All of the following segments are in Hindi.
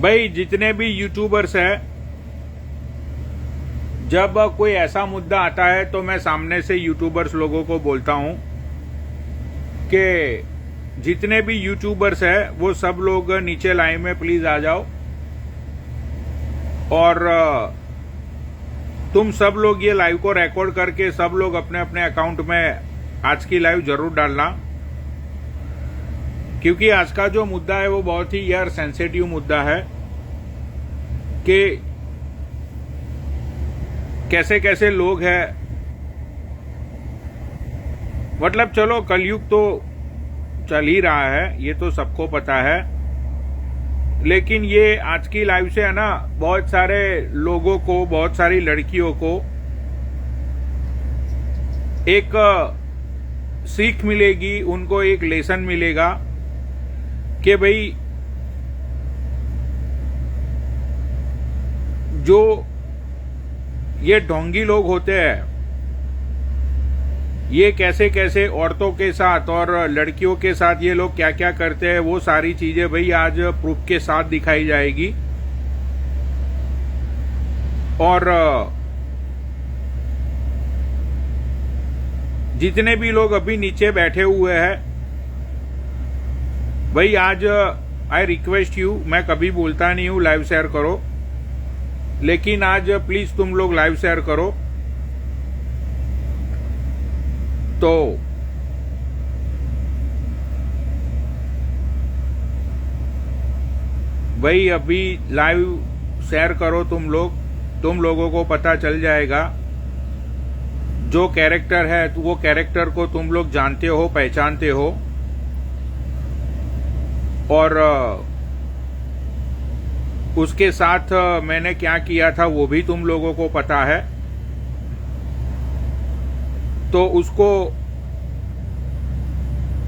भाई जितने भी यूट्यूबर्स हैं, जब कोई ऐसा मुद्दा आता है तो मैं सामने से यूट्यूबर्स लोगों को बोलता हूं कि जितने भी यूट्यूबर्स हैं वो सब लोग नीचे लाइन में प्लीज आ जाओ और तुम सब लोग ये लाइव को रिकॉर्ड करके सब लोग अपने अपने अकाउंट में आज की लाइव जरूर डालना, क्योंकि आज का जो मुद्दा है वो बहुत ही यार सेंसिटिव मुद्दा है कि कैसे कैसे लोग हैं। मतलब चलो कलयुग तो चल ही रहा है, ये तो सबको पता है, लेकिन ये आज की लाइव से है ना बहुत सारे लोगों को, बहुत सारी लड़कियों को एक सीख मिलेगी, उनको एक लेसन मिलेगा कि भाई जो ये ढोंगी लोग होते हैं ये कैसे कैसे औरतों के साथ और लड़कियों के साथ ये लोग क्या क्या करते हैं, वो सारी चीजें भाई आज प्रूफ के साथ दिखाई जाएगी। और जितने भी लोग अभी नीचे बैठे हुए हैं भाई आज आई रिक्वेस्ट यू, मैं कभी बोलता नहीं हूं लाइव शेयर करो, लेकिन आज प्लीज तुम लोग लाइव शेयर करो। तो भाई अभी लाइव शेयर करो तुम लोग, तुम लोगों को पता चल जाएगा जो कैरेक्टर है तो वो कैरेक्टर को तुम लोग जानते हो, पहचानते हो, और उसके साथ मैंने क्या किया था वो भी तुम लोगों को पता है। तो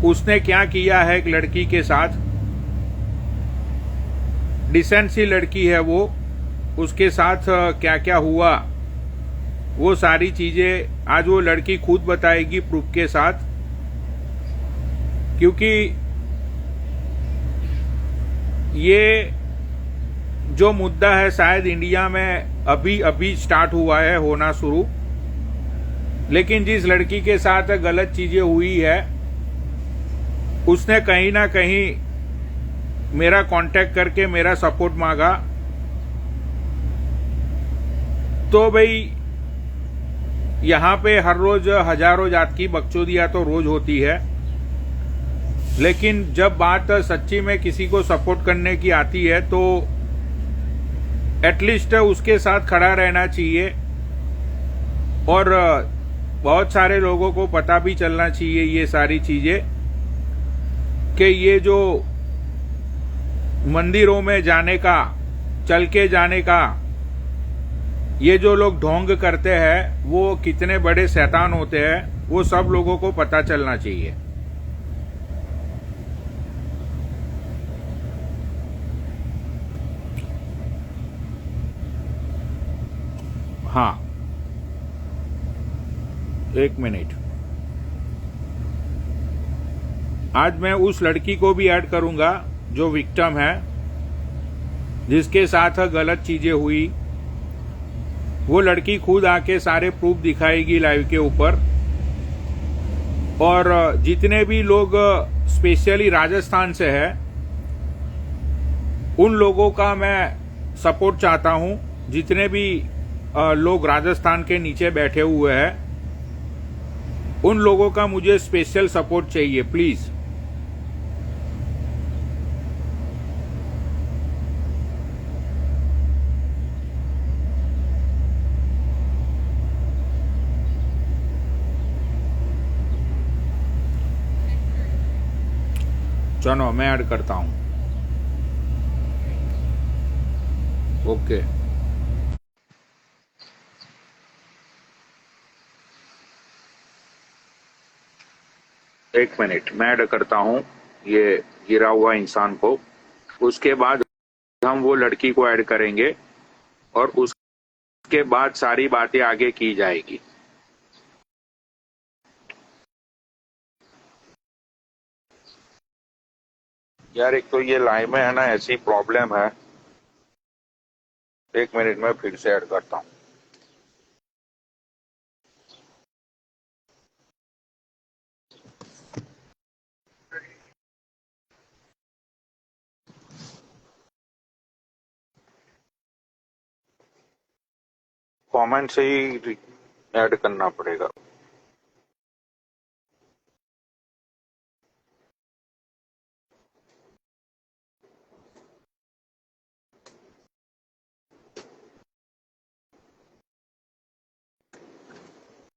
उसने क्या किया है एक लड़की के साथ, डिसेंट सी लड़की है वो, उसके साथ क्या क्या हुआ वो सारी चीजें आज वो लड़की खुद बताएगी प्रूफ के साथ, क्योंकि ये जो मुद्दा है शायद इंडिया में अभी अभी स्टार्ट हुआ है होना शुरू, लेकिन जिस लड़की के साथ गलत चीजें हुई है उसने कहीं ना कहीं मेरा कांटेक्ट करके मेरा सपोर्ट मांगा। तो भाई यहां पे हर रोज हजारों जात की बकचोदियां तो रोज होती है, लेकिन जब बात सच्ची में किसी को सपोर्ट करने की आती है तो एटलीस्ट उसके साथ खड़ा रहना चाहिए। और बहुत सारे लोगों को पता भी चलना चाहिए ये सारी चीजें कि ये जो मंदिरों में जाने का, चल के जाने का, ये जो लोग ढोंग करते हैं वो कितने बड़े शैतान होते हैं, वो सब लोगों को पता चलना चाहिए। हाँ, एक मिनट, आज मैं उस लड़की को भी ऐड करूंगा जो विक्टिम है, जिसके साथ गलत चीजें हुई। वो लड़की खुद आके सारे प्रूफ दिखाएगी लाइव के ऊपर। और जितने भी लोग स्पेशली राजस्थान से है उन लोगों का मैं सपोर्ट चाहता हूं। जितने भी लोग राजस्थान के नीचे बैठे हुए हैं उन लोगों का मुझे स्पेशल सपोर्ट चाहिए प्लीज। चलो मैं ऐड करता हूं। ओके, एक मिनट, मैं ऐड करता हूं ये गिरा हुआ इंसान को। उसके बाद हम वो लड़की को ऐड करेंगे और उसके बाद सारी बातें आगे की जाएगी। यार एक तो ये लाइव में है ना ऐसी प्रॉब्लम है एक मिनट में फिर से ऐड करता हूँ। कमेंट से ही ऐड करना पड़ेगा।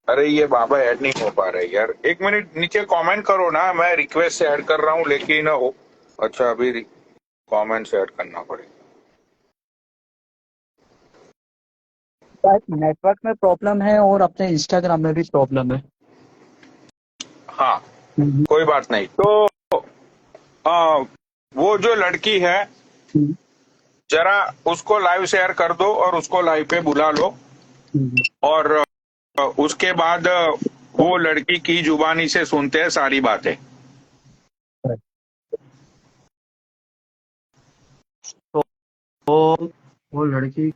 अरे ये बाबा ऐड नहीं हो पा रहा है यार, एक मिनट नीचे कमेंट करो ना, मैं रिक्वेस्ट से ऐड कर रहा हूँ लेकिन अच्छा अभी कमेंट से ऐड करना पड़ेगा। शायद नेटवर्क में प्रॉब्लम है और अपने इंस्टाग्राम में भी प्रॉब्लम है। हाँ कोई बात नहीं। तो आ, वो जो लड़की है हम्म, जरा उसको लाइव शेयर कर दो और उसको लाइव पे बुला लो, हम्म। और उसके बाद वो लड़की की जुबानी से सुनते हैं सारी बातें। तो वो लड़की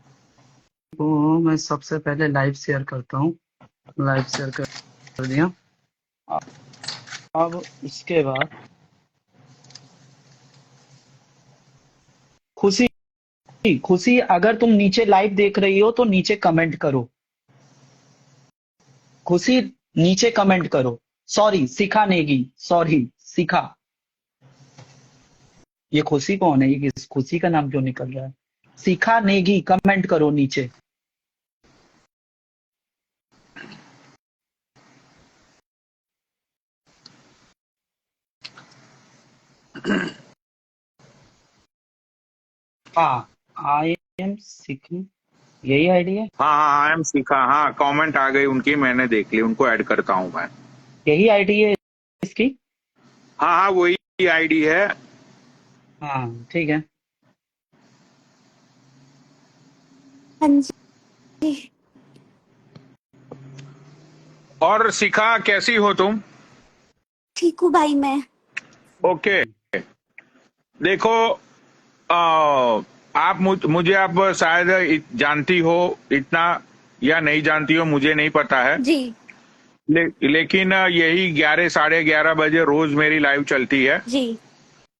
को मैं सबसे पहले लाइव शेयर करता हूँ। लाइव शेयर कर दिया। अब उसके बाद खुशी, खुशी अगर तुम नीचे लाइव देख रही हो तो नीचे कमेंट करो। खुशी नीचे कमेंट करो। सॉरी शिखा नेगी, सॉरी शिखा। ये खुशी कौन है? ये खुशी का नाम क्यों निकल रहा है? शिखा नेगी कमेंट करो नीचे। हाँ, आई एम सीखी, यही आईडी है। हाँ हाँ आई एम शिखा, हाँ कमेंट आ गई उनकी, मैंने देख ली, उनको ऐड करता हूँ मैं। यही आईडी है इसकी। हाँ हाँ वही आईडी है। हाँ ठीक है। हाँ जी। और शिखा कैसी हो तुम? ठीक हूँ भाई मैं। ओके देखो, आप मुझे आप शायद जानती हो इतना, या नहीं जानती हो मुझे नहीं पता है। जी लेकिन यही 11 साढ़े 11 बजे रोज मेरी लाइव चलती है, जी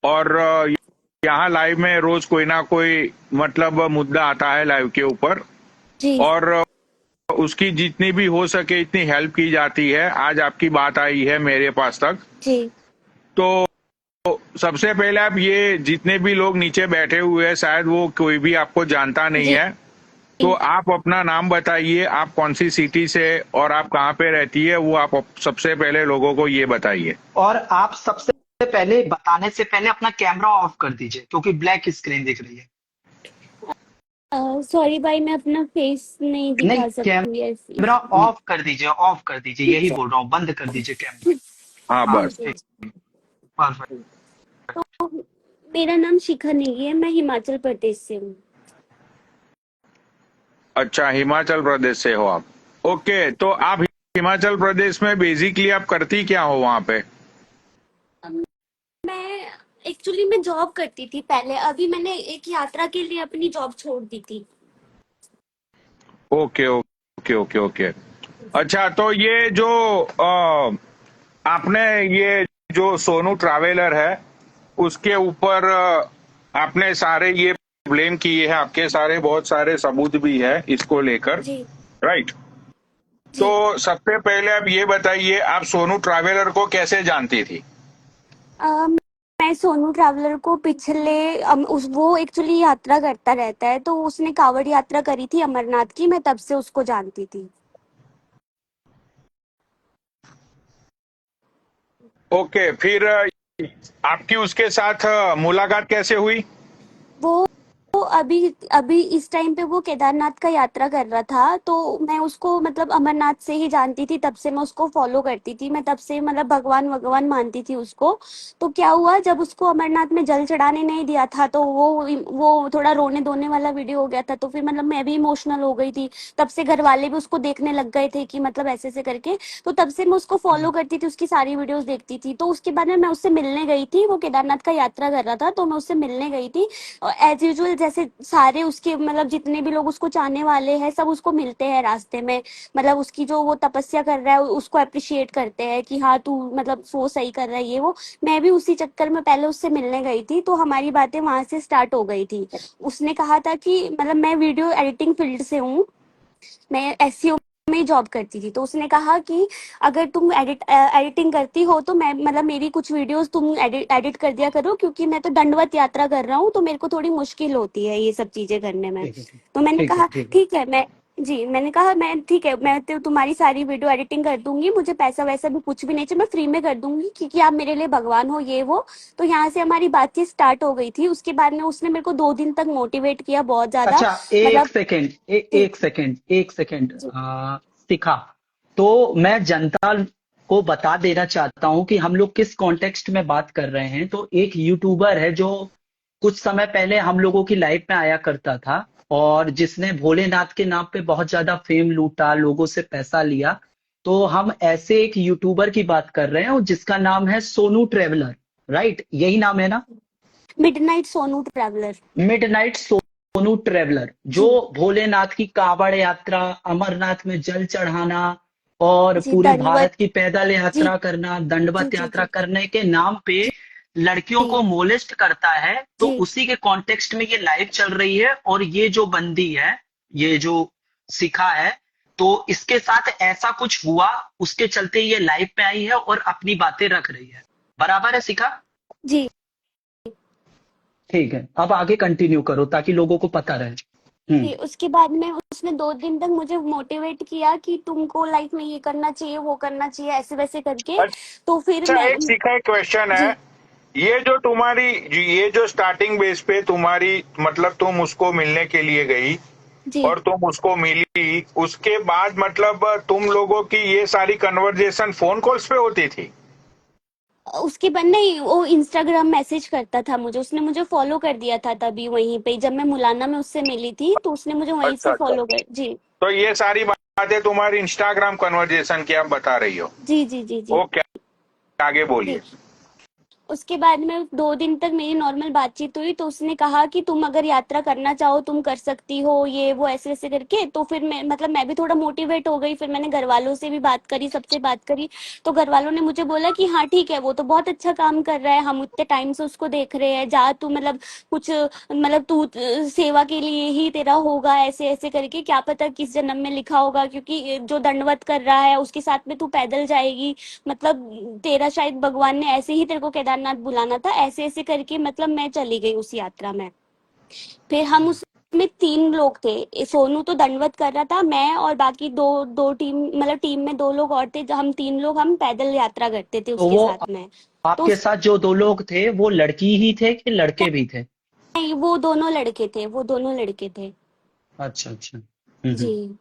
और यहाँ लाइव में रोज कोई ना कोई मतलब मुद्दा आता है लाइव के ऊपर, जी और उसकी जितनी भी हो सके इतनी हेल्प की जाती है। आज आपकी बात आई है मेरे पास तक, जी तो सबसे पहले आप ये जितने भी लोग नीचे बैठे हुए हैं शायद वो कोई भी आपको जानता नहीं जी है, तो आप अपना नाम बताइए, आप कौन सी सिटी से और आप कहाँ पे रहती है, वो आप सबसे पहले लोगों को ये बताइए। और आप सबसे पहले बताने से पहले अपना कैमरा ऑफ कर दीजिए क्योंकि ब्लैक स्क्रीन दिख रही है। सॉरी भाई मैं अपना फेस नहीं नहीं, दिखा सकती ऐसी। कैमरा ऑफ कर दीजिए, ऑफ कर दीजिए, यही बोल रहा हूँ, बंद कर दीजिए कैमरा। हाँ हाँ बस। जी ठीक, परफेक्ट। तो मेरा नाम शिखा नेगी है, मैं हिमाचल प्रदेश से हूँ। अच्छा हिमाचल प्रदेश से हो आप? ओके, तो आप हिमाचल प्रदेश में बेसिकली आप करती क्या हो वहां पे? अम, मैं एक्चुअली मैं जॉब करती थी पहले, अभी मैंने एक यात्रा के लिए अपनी जॉब छोड़ दी थी। Okay okay okay okay. अच्छा तो ये जो आपने ये जो सोनू ट्रैवलर है उसके ऊपर आपने सारे ये ब्लेम किए हैं, आपके सारे बहुत सारे सबूत भी है इसको लेकर, जी राइट? तो जी सबसे पहले आप ये बताइए आप सोनू ट्रैवलर को कैसे जानती थी? मैं सोनू ट्रैवलर को पिछले वो एक्चुअली यात्रा करता रहता है, तो उसने कांवड़ यात्रा करी थी अमरनाथ की, मैं तब से उसको जानती थी। ओके, फिर आपकी उसके साथ मुलाकात कैसे हुई? वो वो अभी अभी इस टाइम पे वो केदारनाथ का यात्रा कर रहा था, तो मैं उसको मतलब अमरनाथ से ही जानती थी, तब से मैं उसको फॉलो करती थी, मैं तब से मतलब भगवान भगवान मानती थी उसको। तो क्या हुआ जब उसको अमरनाथ में जल चढ़ाने नहीं दिया था, तो वो थोड़ा रोने धोने वाला वीडियो हो गया था, तो फिर मतलब मैं भी इमोशनल हो गई थी। तब से घर वाले भी उसको देखने लग गए थे कि मतलब ऐसे ऐसे करके, तो तब से मैं उसको फॉलो करती थी, उसकी सारी वीडियोस देखती थी। तो उसके बाद में मैं उससे मिलने गई थी, वो केदारनाथ का यात्रा कर रहा था तो मैं उससे मिलने गई थी। एज यूजुअल जैसे से सारे उसके मतलब जितने भी लोग उसको चाहने वाले हैं सब उसको मिलते हैं रास्ते में, मतलब उसकी जो वो तपस्या कर रहा है उसको अप्रिशिएट करते हैं कि हाँ तू मतलब वो सही कर रहा है ये वो। मैं भी उसी चक्कर में पहले उससे मिलने गई थी, तो हमारी बातें वहां से स्टार्ट हो गई थी। उसने कहा था कि मतलब मैं वीडियो एडिटिंग फील्ड से हूँ, मैं एसईओ में ही जॉब करती थी, तो उसने कहा कि अगर तुम एडिटिंग करती हो तो मैं मतलब मेरी कुछ वीडियोस तुम एडिट कर दिया करो, क्योंकि मैं तो दंडवत यात्रा कर रहा हूँ तो मेरे को थोड़ी मुश्किल होती है ये सब चीजें करने में। ठीक है, ठीक तो मैंने ठीक है, कहा ठीक है। ठीक है, मैं जी मैंने कहा मैं ठीक है, मैं तो तुम्हारी सारी वीडियो एडिटिंग कर दूंगी, मुझे पैसा वैसा भी कुछ भी नहीं चाहिए, मैं फ्री में कर दूंगी क्योंकि आप मेरे लिए भगवान हो ये वो। तो यहाँ से हमारी बातचीत स्टार्ट हो गई थी। उसके बाद में उसने मेरे को 2 दिन तक मोटिवेट किया बहुत ज्यादा। अच्छा, एक मतलब सेकेंड, जी एक सेकेंड, एक सेकेंड। जी शिखा, तो मैं जनता को बता देना चाहता हूं कि हम लोग किस कॉन्टेक्स्ट में बात कर रहे हैं। तो एक यूट्यूबर है जो कुछ समय पहले हम लोगों की लाइफ में आया करता था, और जिसने भोलेनाथ के नाम पे बहुत ज्यादा फेम लूटा, लोगों से पैसा लिया। तो हम ऐसे एक यूट्यूबर की बात कर रहे हैं, और जिसका नाम है सोनू ट्रेवलर। राइट, यही नाम है ना? Midnight Sonu traveller. Midnight Sonu traveller, जो जी भोलेनाथ की कांवड़ यात्रा, अमरनाथ में जल चढ़ाना, और जी पूरे दंडवत। भारत की पैदल जी यात्रा करना, जी दंडवत जी यात्रा जी करने के नाम पे लड़कियों जी को मोलेस्ट करता है। तो जी उसी के कॉन्टेक्स्ट में ये लाइव चल रही है, और ये जो बंदी है, ये जो शिखा है, तो इसके साथ ऐसा कुछ हुआ, उसके चलते ये लाइव पे आई है और अपनी बातें रख रही है। बराबर है शिखा? जी ठीक है, अब आगे कंटिन्यू करो ताकि लोगों को पता रहे। जी। उसके बाद में उसने 2 दिन तक मुझे मोटिवेट किया कि तुमको लाइफ में ये करना चाहिए वो करना चाहिए ऐसे वैसे करके। तो फिर अच्छा, मैं एक सीखा एक क्वेश्चन है। जी ये जो तुम्हारी ये जो स्टार्टिंग बेस पे तुम्हारी मतलब तुम उसको मिलने के लिए गई जी और तुम उसको मिली, उसके बाद मतलब तुम लोगों की ये सारी कन्वर्जेशन फोन कॉल्स पे होती थी? उसके बाद नहीं, वो इंस्टाग्राम मैसेज करता था मुझे, उसने मुझे फॉलो कर दिया था तभी वहीं पे जब मैं मुलाना में उससे मिली थी, तो उसने मुझे वहीं अच्छा से अच्छा। फॉलो कर जी तो ये सारी बातें तुम्हारी इंस्टाग्राम कन्वर्जेशन की आप बता रही हो? जी जी जी जी ओके, आगे जी। बोलिए। उसके बाद में 2 दिन तक मेरी नॉर्मल बातचीत हुई, तो उसने कहा कि तुम अगर यात्रा करना चाहो तुम कर सकती हो ये वो ऐसे ऐसे करके। तो फिर मैं मतलब मैं भी थोड़ा मोटिवेट हो गई, फिर मैंने घर वालों से भी बात करी, सबसे बात करी। तो घर वालों ने मुझे बोला कि हाँ ठीक है वो तो बहुत अच्छा काम कर रहा है, हम उतने टाइम से उसको देख रहे हैं, जा तू मतलब कुछ मतलब तू सेवा के लिए ही तेरा होगा ऐसे ऐसे करके, क्या पता किस जन्म में लिखा होगा, क्योंकि जो दंडवत कर रहा है उसके साथ में तू पैदल जाएगी, मतलब तेरा शायद भगवान ने ऐसे ही तेरे को केदारनाथ बुलाना था, ऐसे ऐसे करके मतलब मैं चली गई उस यात्रा में। फिर हम उसमें 3 लोग थे, सोनू तो दंडवत कर रहा था, मैं और बाकी दो दो टीम मतलब टीम में 2 लोग और थे, हम 3 लोग हम पैदल यात्रा करते थे तो उसके वो साथ में। तो आपके साथ जो दो लोग थे वो लड़की ही थे कि लड़के भी थे? नहीं, वो दोनों लड़के थे, वो दोनों लड़के थे। अच्छा, अच्छा। जी।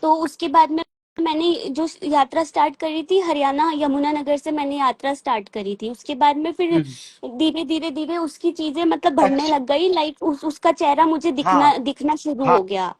तो उसके बाद में मैंने जो यात्रा स्टार्ट करी थी हरियाणा यमुनानगर से मैंने यात्रा स्टार्ट करी थी। उसके बाद में फिर हम्म। धीरे धीरे धीरे उसकी चीजें मतलब बढ़ने अच्छा। लग गई, लाइक उसका चेहरा मुझे हाँ, दिखना शुरू हाँ। हो गया।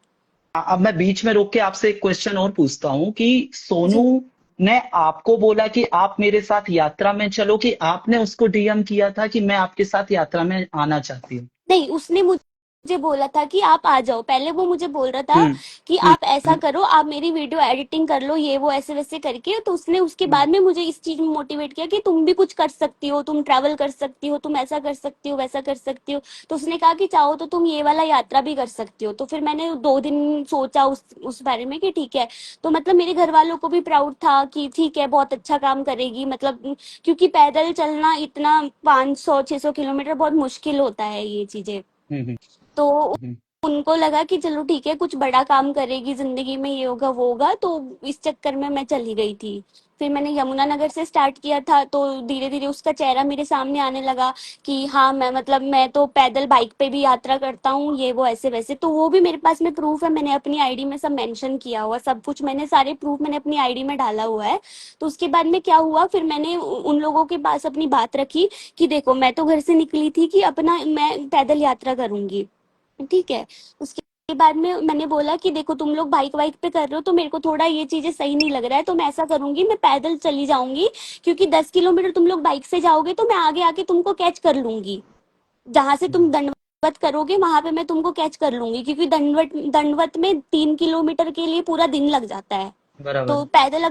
अब मैं बीच में रोक के आपसे एक क्वेश्चन और पूछता हूँ कि सोनू जी ने आपको बोला कि आप मेरे साथ यात्रा में चलो, कि आपने उसको डीएम किया था कि मैं आपके साथ यात्रा में आना चाहती हूँ? नहीं, उसने मुझे बोला था कि आप आ जाओ, पहले वो मुझे बोल रहा था हम्म, कि हम्म, आप ऐसा करो, आप मेरी वीडियो एडिटिंग कर लो ये वो ऐसे वैसे करके। तो उसने उसके हम्म, बाद में मुझे इस चीज में मोटिवेट किया कि तुम भी कुछ कर सकती हो, तुम ट्रैवल कर सकती हो, तुम ऐसा कर सकती हो वैसा कर सकती हो। तो उसने कहा कि चाहो तो तुम ये वाला यात्रा भी कर सकती हो। तो फिर मैंने 2 दिन सोचा उस बारे में कि ठीक है। तो मतलब मेरे घर वालों को भी प्राउड था कि ठीक है बहुत अच्छा काम करेगी, मतलब क्योंकि पैदल चलना इतना 500-600 किलोमीटर बहुत मुश्किल होता है ये चीजें। हम्म, तो हम्म, उनको लगा कि चलो ठीक है कुछ बड़ा काम करेगी जिंदगी में, ये होगा वो होगा, तो इस चक्कर में मैं चली गई थी। फिर मैंने यमुनानगर से स्टार्ट किया था, तो धीरे धीरे उसका चेहरा मेरे सामने आने लगा कि हाँ मैं मतलब मैं तो पैदल बाइक पे भी यात्रा करता हूँ ये वो ऐसे वैसे। तो वो भी मेरे पास में प्रूफ है, मैंने अपनी आईडी में सब मेंशन किया हुआ, सब कुछ मैंने सारे प्रूफ मैंने अपनी आईडी में डाला हुआ है। तो उसके बाद में क्या हुआ, फिर मैंने उन लोगों के पास अपनी बात रखी कि देखो मैं तो घर से निकली थी कि अपना मैं पैदल यात्रा करूंगी, ठीक है। उसके बाद में मैंने बोला कि देखो तुम लोग बाइक वाइक पे कर रहे हो तो मेरे को थोड़ा ये चीजें सही नहीं लग रहा है, तो मैं ऐसा करूंगी मैं पैदल चली जाऊंगी, क्योंकि 10 किलोमीटर तुम लोग बाइक से जाओगे तो मैं आगे आके तुमको कैच कर लूंगी जहां से तुम हम्म, दंडवत दंडवत करोगे वहां पे मैं तुमको कैच कर लूंगी, क्योंकि दंडवत दंडवत में 3 किलोमीटर के लिए पूरा दिन लग जाता है। बराबर। तो पैदल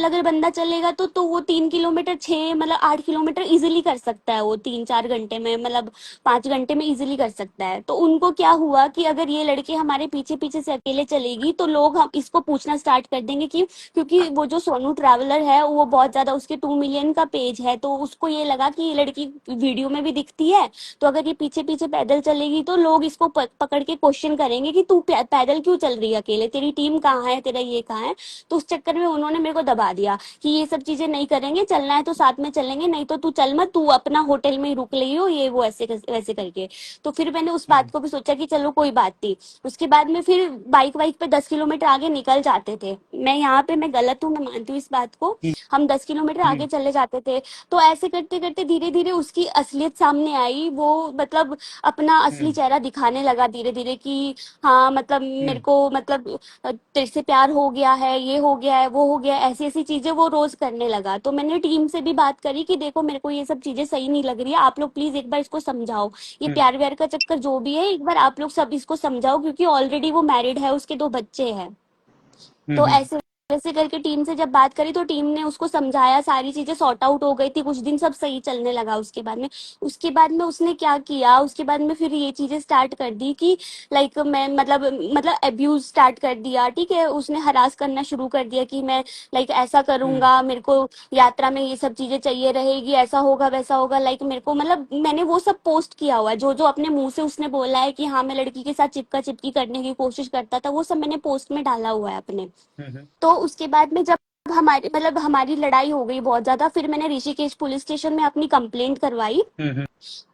अगर बंदा चलेगा तो वो 3 किलोमीटर, 6 मतलब 8 किलोमीटर इजिली कर सकता है, वो 3-4 घंटे में, मतलब 5 घंटे में इजिली कर सकता है। तो उनको क्या हुआ कि अगर ये लड़के हमारे पीछे पीछे से अकेले चलेगी तो लोग हम इसको पूछना स्टार्ट कर देंगे कि, क्योंकि वो जो सोनू ट्रैवलर है वो बहुत ज्यादा, उसके 2 मिलियन का पेज है, तो उसको ये लगा कि ये लड़की वीडियो में भी दिखती है, तो अगर ये पीछे पीछे पैदल चलेगी तो लोग इसको पकड़ के क्वेश्चन करेंगे कि तू पैदल क्यों चल रही है अकेले, तेरी टीम कहाँ है, तेरा ये कहाँ है। तो उस चक्कर में उन्होंने मेरे को दबा दिया कि ये सब चीजें नहीं करेंगे, चलना है तो साथ में चलेंगे, नहीं तो तू चल मत, तू अपना होटल में ही रुक रही हो, ये वो ऐसे वैसे करके। तो फिर मैंने उस बात को भी सोचा कि चलो कोई बात नहीं। उसके बाद में फिर बाइक वाइक पे 10 किलोमीटर आगे निकल जाते थे। मैं यहाँ पे मैं गलत हूँ, मैं मानती हूँ इस बात को। हम्म, हम 10 किलोमीटर आगे हम्म, चले जाते थे। तो ऐसे करते करते धीरे धीरे उसकी असलियत सामने आई, वो मतलब अपना असली हम्म, चेहरा दिखाने लगा धीरे धीरे कि हाँ मतलब मेरे हम्म, को मतलब तेरे से प्यार हो गया है, ये हो गया है, वो हो गया है, ऐसी ऐसी चीजें वो रोज करने लगा। तो मैंने टीम से भी बात करी कि देखो मेरे को ये सब चीजें सही नहीं लग रही है, आप लोग प्लीज एक बार इसको समझाओ, ये हम्म, प्यार व्यार का चक्कर जो भी है एक बार आप लोग सब इसको समझाओ, क्योंकि ऑलरेडी वो मैरिड है, उसके 2 बच्चे हैं। तो हम्म, ऐसे वैसे करके टीम से जब बात करी तो टीम ने उसको समझाया, सारी चीजें सॉर्ट आउट हो गई थी, कुछ दिन सब सही चलने लगा। उसके बाद में उसने क्या किया, उसके बाद में फिर ये चीजें स्टार्ट कर दी कि लाइक मैं मतलब अब्यूज स्टार्ट कर दिया, ठीक है, उसने हरास करना शुरू कर दिया कि मैं लाइक ऐसा हम्म, करूंगा, मेरे को यात्रा में ये सब चीजें चाहिए रहेगी, ऐसा होगा वैसा होगा, लाइक मेरे को मतलब मैंने वो सब पोस्ट किया हुआ है, जो जो अपने मुंह से उसने बोला है कि हाँ मैं लड़की के साथ चिपका चिपकी करने की कोशिश करता था, वो सब मैंने पोस्ट में डाला हुआ है अपने। हम्म, तो उसके बाद में जब हमारी लड़ाई हो गई बहुत ज्यादा, फिर मैंने ऋषिकेश पुलिस स्टेशन में अपनी कंप्लेंट करवाई। हम्म,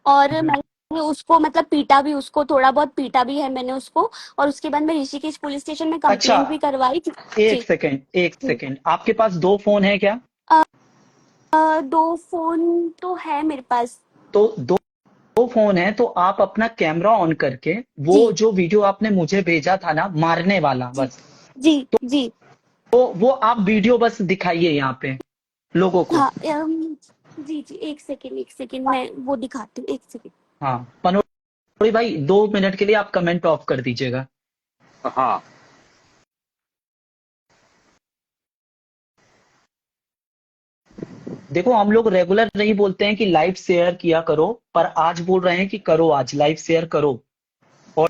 और हम्म। मैंने उसको मतलब पीटा भी, उसको थोड़ा बहुत पीटा भी है मैंने उसको। और उसके बाद मैं ऋषिकेश पुलिस स्टेशन में अच्छा, कंप्लेंट भी करवाई एक जी। सेकंड, एक सेकंड, आपके पास दो फोन है क्या? अ, 2 फोन तो है मेरे पास। तो दो फोन है तो आप अपना कैमरा ऑन करके वो जी जो वीडियो आपने मुझे भेजा था ना, मारने वाला, जी बस जी जी। तो वो आप वीडियो बस दिखाइए यहाँ पे लोगों को। हाँ जी जी, एक सेकेंड मैं वो दिखाती हूँ, एक सेकेंड। हाँ, पनोड़ी भाई 2 मिनट के लिए आप कमेंट ऑफ कर दीजिएगा। हाँ। देखो, हम लोग रेगुलर नहीं बोलते हैं कि लाइव शेयर किया करो, पर आज बोल रहे हैं कि करो, आज लाइव शेयर करो। और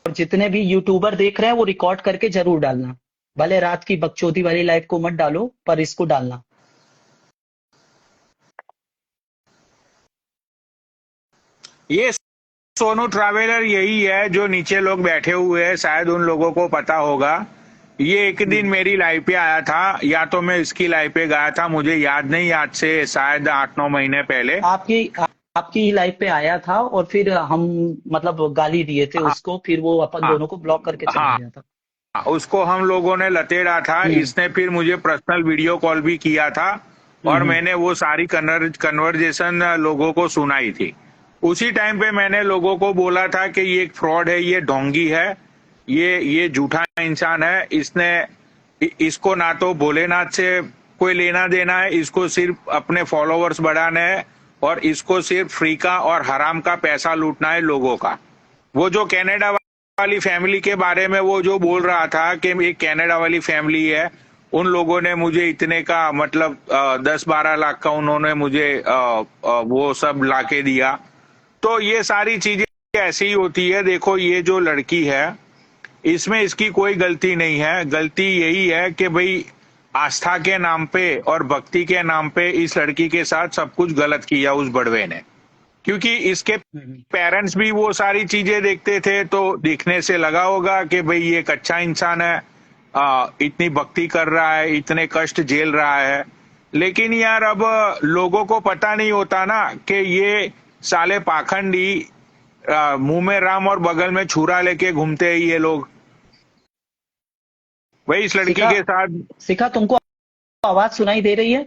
जितने भी यूट्यूबर देख रहे हैं वो रिकॉर्ड करके जरूर डालना। भले रात की बकचोदी वाली लाइव को मत डालो, पर इसको डालना। ये सोनू ट्रैवलर यही है जो नीचे लोग बैठे हुए हैं, शायद उन लोगों को पता होगा। ये एक दिन हम्म। मेरी लाइव पे आया था, या तो मैं इसकी लाइव पे गया था, मुझे याद नहीं, आज से शायद 8-9 महीने पहले। आपकी आपकी ही लाइव पे आया था और फिर हम मतलब गाली दिए थे हाँ उसको, फिर वो अपन हाँ दोनों को ब्लॉक करके चला हाँ। गया था। उसको हम लोगों ने लतेड़ा था, हम्म, इसने फिर मुझे पर्सनल वीडियो कॉल भी किया था, और हम्म, मैंने वो सारी कन्वर्जेशन लोगों को सुनाई थी। उसी टाइम पे मैंने लोगों को बोला था कि ये एक फ्रॉड है, ये ढोंगी है, ये झूठा इंसान है, इसको ना तो भोलेनाथ से कोई लेना देना है, इसको सिर्फ अपने फॉलोअर्स बढ़ाने हैं, और इसको सिर्फ फ्री का और हराम का पैसा लूटना है लोगों का। वो जो कनाडा वाली फैमिली के बारे में वो जो बोल रहा था कि एक कनाडा वाली फैमिली है, उन लोगों ने मुझे इतने का मतलब 10-12 लाख का उन्होंने मुझे वो सब लाके दिया। तो ये सारी चीजें ऐसी ही होती है। देखो, ये जो लड़की है, इसमें इसकी कोई गलती नहीं है। गलती यही है कि भाई आस्था के नाम पे और भक्ति के नाम पे इस लड़की के साथ सब कुछ गलत किया उस बड़वे ने, क्योंकि इसके हम्म। पेरेंट्स भी वो सारी चीजें देखते थे, तो दिखने से लगा होगा कि भाई ये एक अच्छा इंसान है, इतनी भक्ति कर रहा है, इतने कष्ट झेल रहा है। लेकिन यार, अब लोगों को पता नहीं होता ना कि ये साले पाखंडी मुंह में राम और बगल में छुरा लेके घूमते हैं ये लोग। वही इस लड़की शिखा, के साथ। शिखा तुमको आवाज सुनाई दे रही है?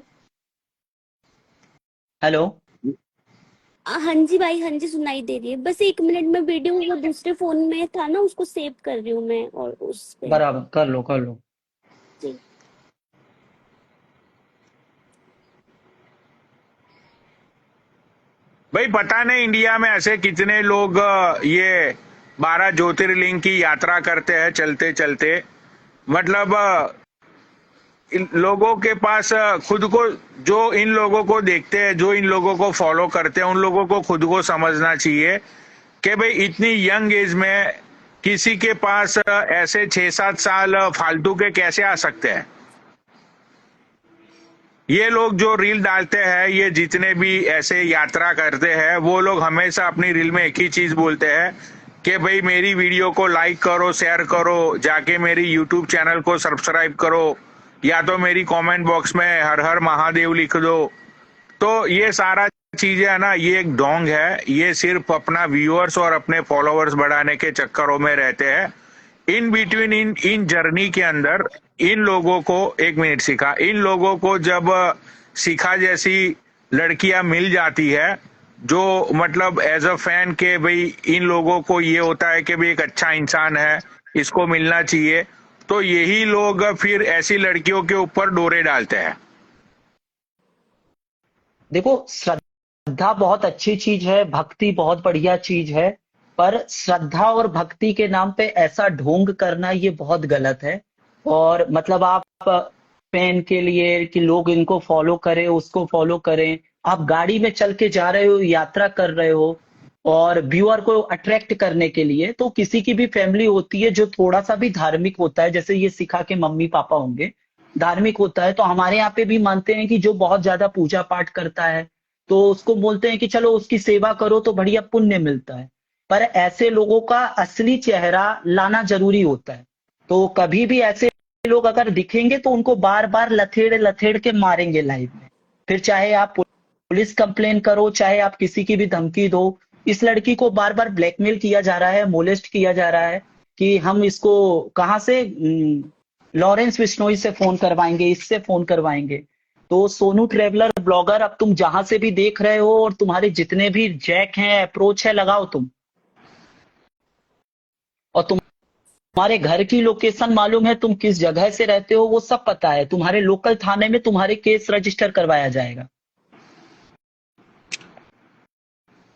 हेलो? हाँ जी भाई, हाँ जी सुनाई दे रही है। बस 1 मिनट में, वीडियो वो दूसरे फोन में था ना, उसको सेव कर रही हूँ मैं और उस पे। बराबर, कर लो कर लो। जी। भाई पता नहीं इंडिया में ऐसे कितने लोग ये 12 ज्योतिर्लिंग की यात्रा करते हैं चलते चलते। मतलब इन लोगों के पास खुद को, जो इन लोगों को देखते हैं, जो इन लोगों को फॉलो करते हैं, उन लोगों को खुद को समझना चाहिए कि भाई इतनी यंग एज में किसी के पास ऐसे 6-7 साल फालतू के कैसे आ सकते हैं। ये लोग जो रील डालते हैं, ये जितने भी ऐसे यात्रा करते हैं, वो लोग हमेशा अपनी रील में एक ही चीज बोलते हैं कि भाई मेरी वीडियो को लाइक करो, शेयर करो, जाके मेरी यूट्यूब चैनल को सब्सक्राइब करो, या तो मेरी कमेंट बॉक्स में हर हर महादेव लिख दो। तो ये सारा चीजें है ना, ये एक ढोंग है। ये सिर्फ अपना व्यूअर्स और अपने फॉलोअर्स बढ़ाने के चक्करों में रहते हैं। इन बिटवीन, इन जर्नी के अंदर इन लोगों को, एक मिनट, सिखा, इन लोगों को जब शिखा जैसी लड़कियां मिल जाती है, जो मतलब एज अ फैन के भाई इन लोगों को ये होता है कि भाई एक अच्छा इंसान है, इसको मिलना चाहिए, तो यही लोग फिर ऐसी लड़कियों के ऊपर डोरे डालते हैं। देखो, श्रद्धा बहुत अच्छी चीज है, भक्ति बहुत बढ़िया चीज है, पर श्रद्धा और भक्ति के नाम पे ऐसा ढोंग करना ये बहुत गलत है। और मतलब आप फैन के लिए कि लोग इनको फॉलो करें, उसको फॉलो करें, आप गाड़ी में चल के जा रहे हो, यात्रा कर रहे हो, और व्यूअर को अट्रैक्ट करने के लिए, तो किसी की भी फैमिली होती है जो थोड़ा सा भी धार्मिक होता है, जैसे ये शिखा के मम्मी पापा होंगे, धार्मिक होता है, तो हमारे यहाँ पे भी मानते हैं कि जो बहुत ज्यादा पूजा पाठ करता है तो उसको बोलते हैं कि चलो उसकी सेवा करो तो बढ़िया पुण्य मिलता है। पर ऐसे लोगों का असली चेहरा लाना जरूरी होता है। तो कभी भी ऐसे लोग अगर दिखेंगे तो उनको बार बार लथेड़ लथेड़ के मारेंगे लाइव में। फिर चाहे आप पुलिस कंप्लेन करो, चाहे आप किसी की भी धमकी दो, इस लड़की को बार बार ब्लैकमेल किया जा रहा है, मोलेस्ट किया जा रहा है कि हम इसको कहाँ से लॉरेंस बिश्नोई से फोन करवाएंगे, इससे फोन करवाएंगे। तो सोनू ट्रेवलर ब्लॉगर, अब तुम जहां से भी देख रहे हो और तुम्हारे जितने भी जैक हैं, अप्रोच है, लगाओ तुम। और तुम्हारे घर की लोकेशन मालूम है, तुम किस जगह से रहते हो वो सब पता है, तुम्हारे लोकल थाने में तुम्हारे केस रजिस्टर करवाया जाएगा।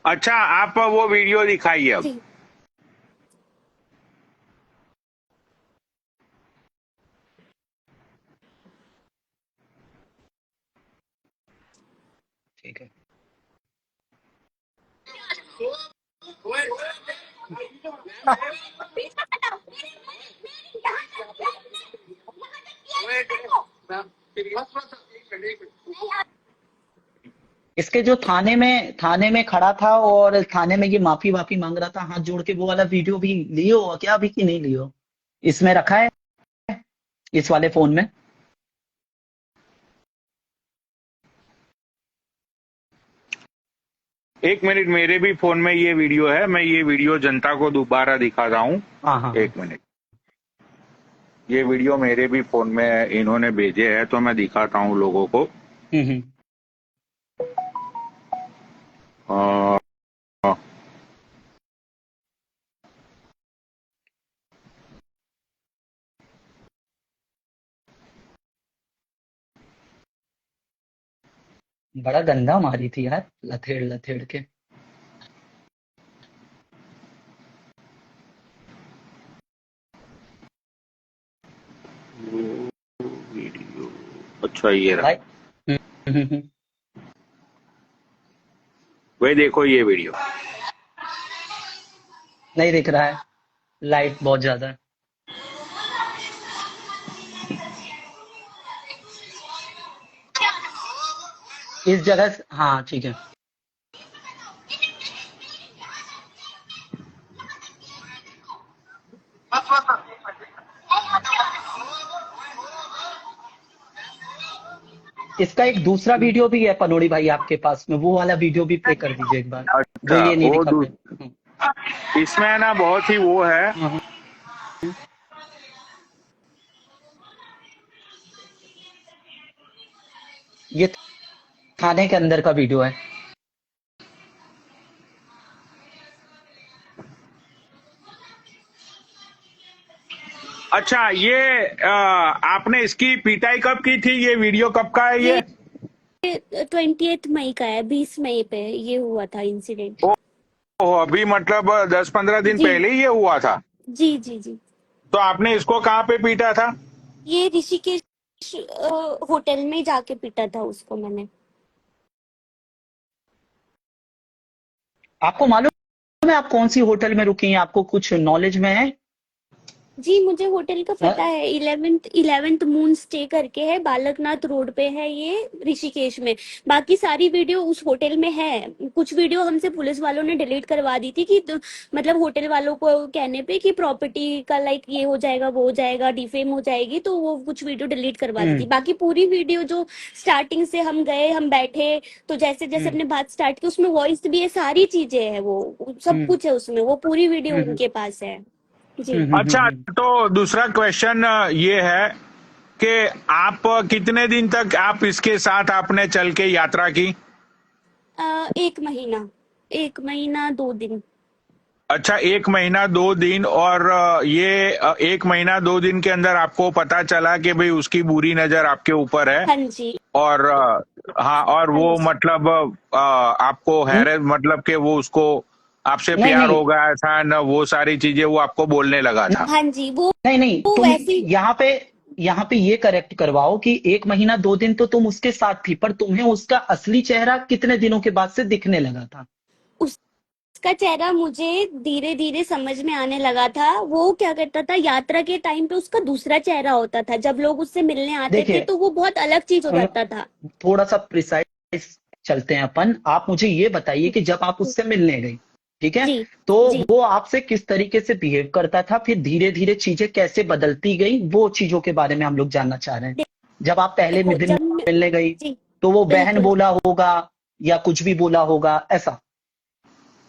अच्छा, आप वो वीडियो दिखाइए अब। जी। ठीक है। इसके जो थाने में खड़ा था और थाने में ये माफी वाफी मांग रहा था, हाथ जोड़ के, वो वाला वीडियो भी लियो हो क्या अभी कि नहीं लियो? इसमें रखा है, इस वाले फोन में। एक मिनट, मेरे भी फोन में ये वीडियो है, मैं ये वीडियो जनता को दोबारा दिखाता हूँ। हाँ हाँ। एक मिनट, ये वीडियो मेरे भी फोन में इन्होंने भेजे है, तो मैं दिखाता हूँ लोगों को। हम्म। अ, बड़ा गंदा मारी थी यार, लथेड़ लथेड़ के। वीडियो, अच्छा ये रहा। भाई हम्म। वही देखो ये वीडियो। नहीं दिख रहा है, लाइट बहुत ज्यादा है इस जगह से। हाँ ठीक है। इसका एक दूसरा वीडियो भी है पनोड़ी भाई आपके पास में, वो वाला वीडियो भी प्ले कर दीजिए एक बार, जो अच्छा, ये नहीं वो दिखा पाए। इसमें है ना बहुत ही वो है। हाँ, हाँ। ये थाने के अंदर का वीडियो है। अच्छा, ये आपने इसकी पिटाई कब की थी? ये वीडियो कब का है ये ये? 20th मई का है, 20 मई पे ये हुआ था इंसिडेंट। ओह, अभी मतलब 10-15 दिन जी पहले ही ये हुआ था। जी जी जी। तो आपने इसको कहाँ पे पीटा था? ये ऋषिकेश होटल में जाके पीटा था उसको मैंने। आपको मालूम है आप कौन सी होटल में रुकी हैं? आपको कुछ नॉलेज में है? जी मुझे होटल का हाँ? पता है, इलेवेंथ मून स्टे करके है, बालकनाथ रोड पे है ये, ऋषिकेश में। बाकी सारी वीडियो उस होटल में है। कुछ वीडियो हमसे पुलिस वालों ने डिलीट करवा दी थी कि मतलब होटल वालों को कहने पे कि प्रॉपर्टी का लाइक ये हो जाएगा वो हो जाएगा, डिफेम हो जाएगी, तो वो कुछ वीडियो डिलीट करवा दी थी। हम्म बाकी पूरी वीडियो जो स्टार्टिंग से हम गए हम बैठे, तो जैसे जैसे हम्म अपने बात स्टार्ट की उसमें वॉइस भी है, सारी चीजें है, वो सब हम्म कुछ है उसमें, वो पूरी वीडियो हम्म उनके पास है। जी। अच्छा, तो दूसरा क्वेश्चन ये है कि आप कितने दिन तक आप इसके साथ आपने चल के यात्रा की? 1 महीना, 1 महीना 2 दिन। अच्छा, 1 महीना 2 दिन। और ये 1 महीना 2 दिन के अंदर आपको पता चला कि भाई उसकी बुरी नजर आपके ऊपर है। हाँ जी। और हाँ, और हाँ वो जी। मतलब आपको हम्म, हैरे मतलब कि वो उसको आपसे नहीं प्यार नहीं हो गया था ना, वो सारी चीजें वो आपको बोलने लगा था। हाँ जी। नहीं नहीं, वो तुम वैसे ही। यहाँ पे ये करेक्ट करवाओ कि 1 महीना 2 दिन तो तुम उसके साथ थी, पर तुम्हें उसका असली चेहरा कितने दिनों के बाद से दिखने लगा था? उसका चेहरा मुझे धीरे धीरे समझ में आने लगा था। वो क्या करता था, यात्रा के टाइम पे उसका दूसरा चेहरा होता था, जब लोग उससे मिलने आते थे देखिए, तो वो बहुत अलग चीज हो अ, जाता था। थोड़ा सा प्रिसाइज चलते हैं अपन। आप मुझे ये बताइए कि जब आप उससे मिलने गई, ठीक है, जी तो जी। वो आपसे किस तरीके से बिहेव करता था, फिर धीरे धीरे चीजें कैसे बदलती गई, वो चीजों के बारे में हम लोग जानना चाह रहे हैं। जब आप पहले देखो दिन मिलने गई, जी तो वो बहन बिल्कुल। बोला होगा या कुछ भी बोला होगा ऐसा?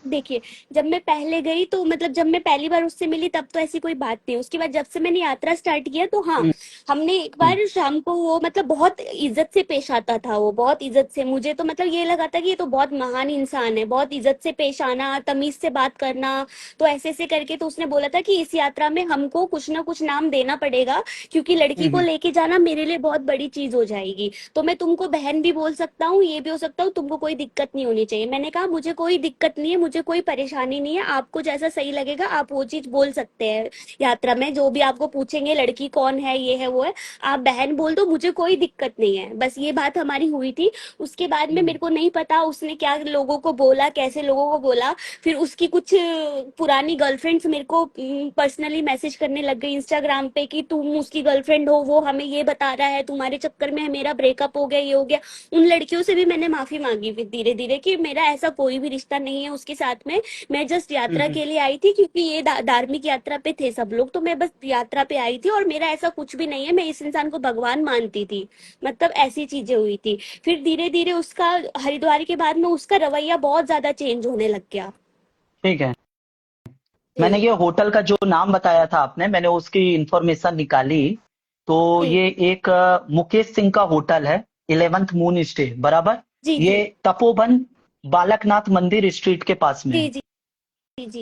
देखिए, जब मैं पहले गई तो मतलब जब मैं पहली बार उससे मिली तब तो ऐसी कोई बात नहीं। उसके बाद जब से मैंने यात्रा स्टार्ट किया तो हाँ, हम्म हमने एक हम्म बार शाम को, वो मतलब बहुत इज्जत से पेश आता था, वो बहुत इज्जत से, मुझे तो मतलब ये लगा था कि ये तो बहुत महान इंसान है, बहुत इज्जत से पेश आना, तमीज से बात करना। तो ऐसे ऐसे करके तो उसने बोला था कि इस यात्रा में हमको कुछ ना कुछ नाम देना पड़ेगा, क्योंकि लड़की को हम्म लेके जाना मेरे लिए बहुत बड़ी चीज हो जाएगी। तो मैं तुमको बहन भी बोल सकता हूँ, ये भी हो सकता हूँ, तुमको कोई दिक्कत नहीं होनी चाहिए। मैंने कहा मुझे कोई दिक्कत नहीं है, मुझे कोई परेशानी नहीं है, आपको जैसा सही लगेगा आप वो चीज बोल सकते हैं। यात्रा में जो भी आपको पूछेंगे, लड़की कौन है, ये है वो है, आप बहन बोल दो, मुझे कोई दिक्कत नहीं है। बस ये बात हमारी हुई थी। उसके बाद में हम्म मेरे को नहीं पता उसने क्या लोगों को बोला, कैसे लोगों को बोला। फिर उसकी कुछ पुरानी गर्लफ्रेंड्स मेरे को पर्सनली मैसेज करने लग गई इंस्टाग्राम पे कि तुम उसकी गर्लफ्रेंड हो, वो हमें ये बता रहा है, तुम्हारे चक्कर में मेरा ब्रेकअप हो गया, ये हो गया। उन लड़कियों से भी मैंने माफी मांगी फिर धीरे धीरे कि मेरा ऐसा कोई भी रिश्ता नहीं है उसके साथ में। मैं जस्ट यात्रा हम्म के लिए आई थी, क्योंकि ये धार्मिक यात्रा पे थे सब लोग, तो मैं बस यात्रा पे आई थी, और मेरा ऐसा कुछ भी नहीं है, मैं इस इंसान को भगवान मानती थी। मतलब ऐसी चीजें हुई थी। फिर धीरे धीरे उसका, हरिद्वार के बाद में उसका रवैया बहुत ज्यादा चेंज होने लग गया। ठीक है। मैंने जी ये होटल का जो नाम बताया था आपने, मैंने उसकी इंफॉर्मेशन निकाली। तो जी ये एक मुकेश सिंह का होटल है, 11th मून स्टे, बराबर। जी ये जी तपोवन बालकनाथ मंदिर स्ट्रीट के पास में जी है जी जी जी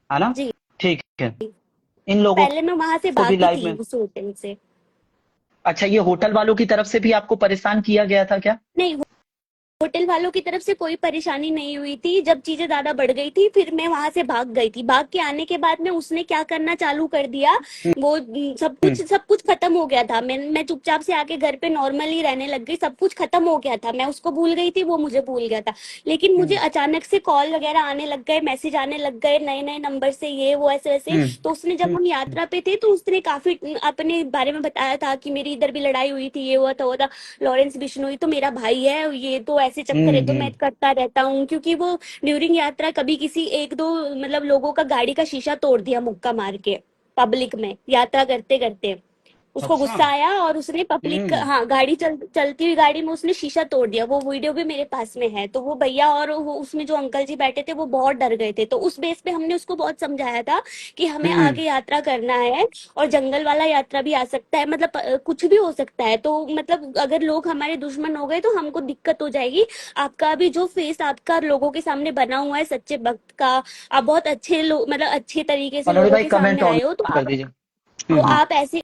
है ना? जी। ठीक है। इन लोगों पहले मैं वहां से को भी भागी लाइव थी में, उस होटल से। अच्छा, ये होटल वालों की तरफ से भी आपको परेशान किया गया था क्या? नहीं, होटल वालों की तरफ से कोई परेशानी नहीं हुई थी। जब चीजें ज्यादा बढ़ गई थी फिर मैं वहां से भाग गई थी। भाग के आने के बाद में उसने क्या करना चालू कर दिया, हम्म वो हम्म सब कुछ खत्म हो गया था। मैं चुपचाप से आके घर पे नॉर्मली रहने लग गई, सब कुछ खत्म हो गया था, मैं उसको भूल गई थी, वो मुझे भूल गया था। लेकिन मुझे हम्म अचानक से कॉल वगैरह आने लग गए, मैसेज आने लग गए नए नए नंबर से, ये वो ऐसे वैसे। हम्म तो उसने, जब हम हम्म यात्रा पे थे तो उसने काफी अपने बारे में बताया था कि मेरी इधर भी लड़ाई हुई थी, ये हुआ था वो था। लॉरेंस बिश्नोई तो मेरा भाई है, ये तो ऐसे चक्कर है तो मैं हम्म। करता रहता हूँ, क्योंकि वो ड्यूरिंग यात्रा कभी किसी एक दो मतलब लोगों का गाड़ी का शीशा तोड़ दिया मुक्का मार के, पब्लिक में यात्रा करते करते। उसको अच्छा। गुस्सा आया और उसने पब्लिक, हम्म हाँ, चलती हुई गाड़ी में उसने शीशा तोड़ दिया। वो वीडियो भी मेरे पास में है। तो वो भैया और वो उसमें जो अंकल जी बैठे थे वो बहुत डर गए थे। तो उस बेस पे हमने उसको बहुत समझाया था कि हमें हम्म आगे यात्रा करना है, और जंगल वाला यात्रा भी आ सकता है, मतलब कुछ भी हो सकता है। तो मतलब अगर लोग हमारे दुश्मन हो गए तो हमको दिक्कत हो जाएगी। आपका भी जो फेस आपका लोगों के सामने बना हुआ है सच्चे भक्त का, आप बहुत अच्छे लोग, मतलब अच्छे तरीके से मनोड़ी लोगों भाई, के कमेंट सामने ऑन आए हो, कर दीजिए। तो हम्म आप ऐसे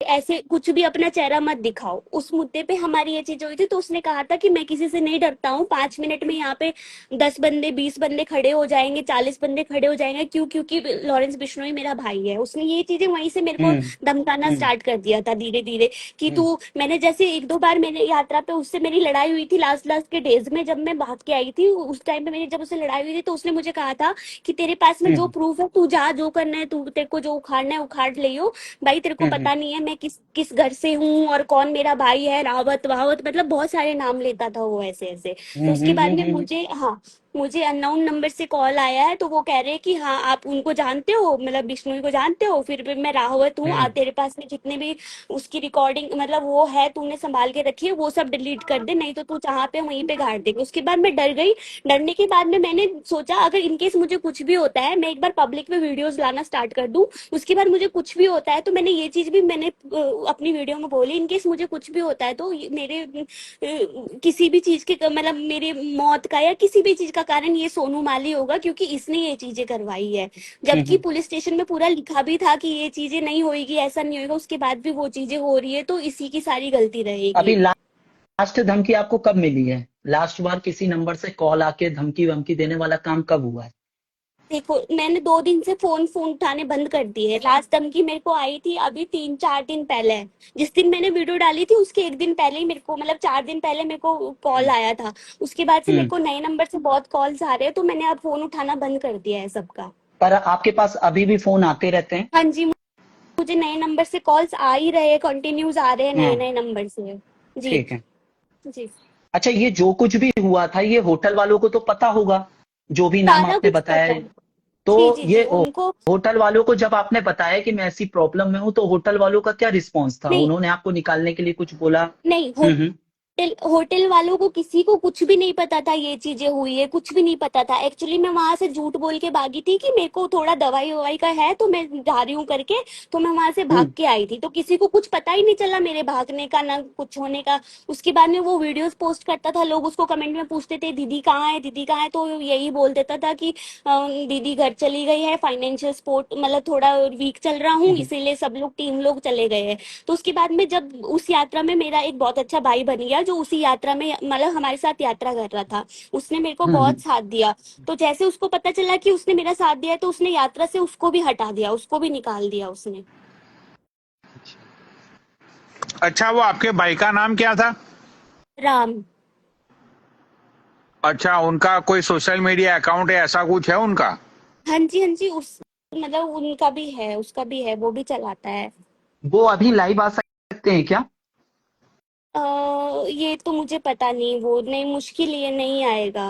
ऐसे कुछ भी अपना चेहरा मत दिखाओ। उस मुद्दे पे हमारी ये चीज हुई थी, तो उसने कहा था कि मैं किसी से नहीं डरता हूँ, 5 मिनट में यहाँ पे 10 बंदे 20 बंदे खड़े हो जाएंगे, 40 बंदे खड़े हो जाएंगे, क्यों? क्योंकि लॉरेंस बिश्नोई मेरा भाई है। उसने ये चीजें वहीं से मेरे को हम्म धमकाना हम्म स्टार्ट कर दिया था धीरे धीरे, कि हम्म तू, मैंने जैसे एक दो बार मैंने यात्रा पे उससे मेरी लड़ाई हुई थी लास्ट लास्ट के डेज में, जब मैं भाग के आई थी उस टाइम पे मेरी जब उससे लड़ाई हुई थी, तो उसने मुझे कहा था कि तेरे पास में जो हम्म प्रूफ है तू जा, जो करना है तू, तेरे को जो उखाड़ना है उखाड़ लियो, भाई तेरे को हम्म पता नहीं है मैं किस किस घर से हूँ और कौन मेरा भाई है, रावत वावत, मतलब बहुत सारे नाम लेता था वो ऐसे ऐसे। तो उसके बाद में हम्म मुझे, हाँ, मुझे अननोन नंबर से कॉल आया है, तो वो कह रहे हैं कि हाँ आप उनको जानते हो, मतलब बिश्नोई को जानते हो? फिर भी मैं राहवत हूँ, हम्म तेरे पास में जितने भी उसकी रिकॉर्डिंग मतलब वो है तूने संभाल के रखी है, वो सब डिलीट कर दे, नहीं तो तू जहाँ पे वहीं पे गाड़ देंगे। उसके बाद मैं डर गई। डरने के बाद में मैंने सोचा अगर इनकेस मुझे कुछ भी होता है, मैं एक बार पब्लिक में वीडियोस लाना स्टार्ट कर दूं, उसके बाद मुझे कुछ भी होता है, तो मैंने ये चीज भी मैंने अपनी वीडियो में बोली, इनकेस मुझे कुछ भी होता है तो मेरे किसी भी चीज के मतलब मेरे मौत का या किसी भी चीज का कारण ये सोनू माली होगा, क्योंकि इसने ये चीजें करवाई है। जबकि हम्म। पुलिस स्टेशन में पूरा लिखा भी था कि ये चीजें नहीं होगी, ऐसा नहीं होगा, उसके बाद भी वो चीजें हो रही है, तो इसी की सारी गलती अभी रहेगी। लास्ट धमकी आपको कब मिली है? लास्ट बार किसी नंबर से कॉल आके धमकी वमकी देने वाला काम कब हुआ है? देखो मैंने 2 दिन से फोन फोन उठाने बंद कर दिए। लास्ट धमकी मेरे को आई थी अभी 3-4 दिन पहले। जिस दिन मैंने वीडियो डाली थी उसके एक दिन पहले ही मेरे को, मतलब 4 दिन पहले मेरे को कॉल हम्म आया था। उसके बाद से मेरे हम्म। को नए नंबर से बहुत कॉल्स आ रहे हैं, तो मैंने अब फोन उठाना बंद कर दिया है सबका। पर आपके पास अभी भी फोन आते रहते हैं? हाँ जी, मुझे नए नंबर से कॉल्स आ ही रहे हैं, कंटिन्यूज आ रहे हैं नए हम्म। नए नंबर से। जी। ठीक है। जी। अच्छा, ये जो कुछ भी हुआ था ये होटल वालों को तो पता होगा, जो भी नाम सारा आपने कुछ बताया पता है। है। तो जी जी ये जी, उनको। होटल वालों को जब आपने बताया कि मैं ऐसी प्रॉब्लम में हूँ, तो होटल वालों का क्या रिस्पॉन्स था? नहीं उन्होंने आपको निकालने के लिए कुछ बोला? नहीं, हम्म। होटल वालों को किसी को कुछ भी नहीं पता था ये चीजें हुई है, कुछ भी नहीं पता था। एक्चुअली मैं वहां से झूठ बोल के भागी थी कि मेरे को थोड़ा दवाई ववाई का है, तो मैं जा रही हूँ करके। तो मैं वहां से भाग हम्म के आई थी, तो किसी को कुछ पता ही नहीं चला मेरे भागने का ना कुछ होने का। उसके बाद में वो वीडियोस पोस्ट करता था, लोग उसको कमेंट में पूछते थे दीदी कहाँ है, दीदी कहाँ है, तो यही बोल देता था कि दीदी घर चली गई है, फाइनेंशियल सपोर्ट मतलब थोड़ा वीक चल रहा हूँ, हम्म इसीलिए सब लोग टीम लोग चले गए हैं। तो उसके बाद में जब उस यात्रा में मेरा एक बहुत अच्छा भाई बन गया, जो उसी यात्रा में मतलब हमारे साथ यात्रा कर रहा था, उसने मेरे को बहुत हम्म। साथ दिया। तो जैसे उसको पता चला कि उसने मेरा साथ दिया है, तो उसने यात्रा से उसको भी हटा दिया, उसको भी निकाल दिया उसने। अच्छा, वो आपके भाई का नाम क्या था? राम। अच्छा, उनका कोई सोशल मीडिया अकाउंट है, ऐसा कुछ है उनका? हाँ जी हाँ जी, उस मतलब उनका भी है, उसका भी है, वो भी चलाता है। वो अभी लाइव आ सकते हैं क्या? ये तो मुझे पता नहीं, वो नहीं, मुश्किल ये नहीं आएगा।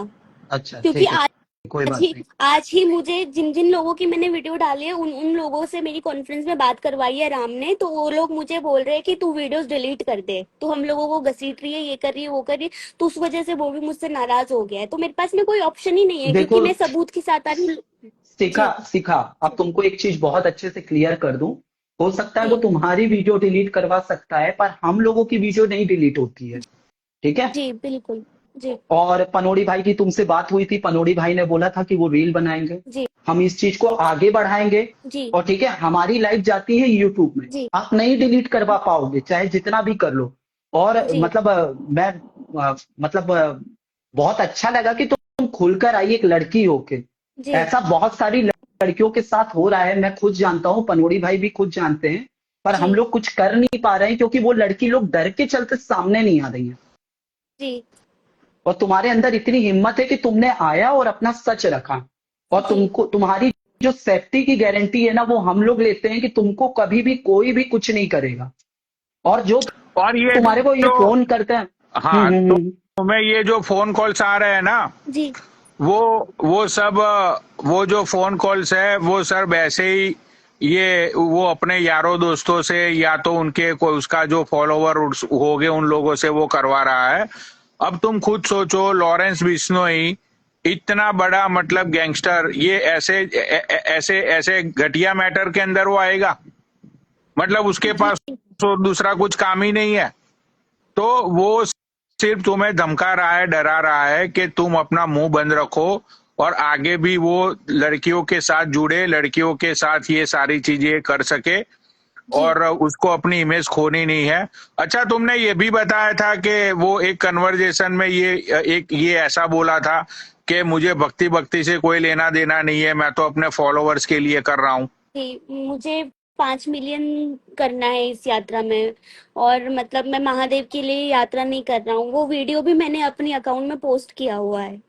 अच्छा क्योंकि ठीक है, कोई बात नहीं। आज ही मुझे जिन जिन लोगों की मैंने वीडियो डाली है उन उन लोगों से मेरी कॉन्फ्रेंस में बात करवाई है राम ने, तो वो लोग मुझे बोल रहे हैं कि तू वीडियोस डिलीट कर दे, तू हम लोगों को घसीट रही है, ये कर रही है, वो कर रही है। तो उस वजह से वो भी मुझसे नाराज हो गया है, तो मेरे पास में कोई ऑप्शन ही नहीं है, क्योंकि देखो मैं सबूत के साथ आ रही हूँ। सिखा जी सिखा, अब तुमको एक चीज बहुत अच्छे से क्लियर कर दूं। हो सकता है वो जी तुम्हारी वीडियो डिलीट करवा सकता है, पर हम लोगों की वीडियो नहीं डिलीट होती है। ठीक है? जी बिल्कुल। जी और पनोड़ी भाई की तुमसे बात हुई थी, पनोड़ी भाई ने बोला था कि वो रील बनाएंगे। जी हम इस चीज को आगे बढ़ाएंगे। जी और ठीक है, हमारी लाइव जाती है यूट्यूब में, जी आप नहीं डिलीट करवा पाओगे चाहे जितना भी कर लो। और जी मतलब मैं मतलब बहुत अच्छा लगा कि तुम खुलकर आई एक लड़की होके। जी ऐसा बहुत सारी लड़कियों के साथ हो रहा है, मैं खुद जानता हूँ, पनोड़ी भाई भी खुद जानते हैं। पर हम जी लोग कुछ कर नहीं पा रहे हैं क्योंकि वो लड़की लोग डर के चलते सामने नहीं आ रही हैं। जी और तुम्हारे अंदर इतनी हिम्मत है कि तुमने आया और अपना सच रखा। और जी तुमको तुम्हारी जो सेफ्टी की गारंटी है ना, वो हम लोग लेते हैं कि तुमको कभी भी कोई भी कुछ नहीं करेगा। और जो और ये तुम्हारे को ये जो, फोन करते हैं। हाँ, तो हम्म। तुम्हें ये जो फोन कॉल्स आ रहे हैं ना, जी वो वो सब वो जो फोन कॉल्स है वो सब ऐसे ही, ये वो अपने यारों दोस्तों से या तो उनके कोई उसका जो फॉलोवर हो गए उन लोगों से वो करवा रहा है। अब तुम खुद सोचो, लॉरेंस बिश्नोई इतना बड़ा मतलब गैंगस्टर, ये ऐसे ऐसे घटिया मैटर के अंदर वो आएगा? मतलब उसके जी पास तो दूसरा कुछ काम ही नहीं है। तो वो सिर्फ तुम्हें धमका रहा है, डरा रहा है कि तुम अपना मुंह बंद रखो और आगे भी वो लड़कियों के साथ जुड़े, लड़कियों के साथ ये सारी चीजें कर सके। जी। और उसको अपनी इमेज खोनी नहीं है। अच्छा, तुमने ये भी बताया था कि वो एक कन्वर्जेशन में ये ऐसा बोला था कि मुझे भक्ति भक्ति से कोई लेना देना नहीं है, मैं तो अपने फॉलोवर्स के लिए कर रहा हूँ। जी, मुझे 5 मिलियन करना है इस यात्रा में। और मतलब मैं महादेव के लिए यात्रा नहीं कर रहा हूँ, वो वीडियो भी मैंने अपने अकाउंट में पोस्ट किया हुआ है।